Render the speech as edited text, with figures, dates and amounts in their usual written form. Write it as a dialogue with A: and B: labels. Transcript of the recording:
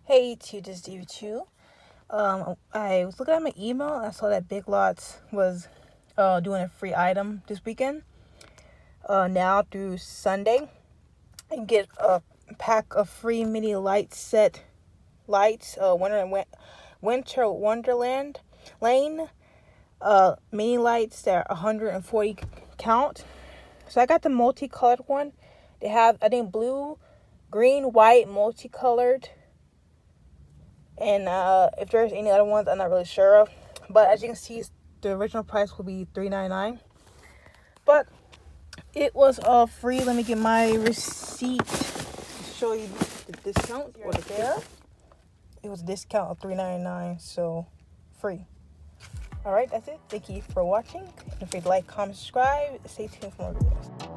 A: Hey, to this DV2. I was looking at my email and I saw that Big Lots was doing a free item this weekend. Now through Sunday, and get a pack of free mini light set lights. Winter Wonderland Lane. Mini lights that are 140 count. So I got the multicolored one. They have, I think, blue, green, white, multicolored. And if there's any other ones, I'm not really sure of. But as you can see, the original price will be $3.99. But it was free. Let me get my receipt to show you the discount. There. It was a discount of $3.99, so free. Alright, that's it. Thank you for watching. Don't forget to like, comment, subscribe. Stay tuned for more videos.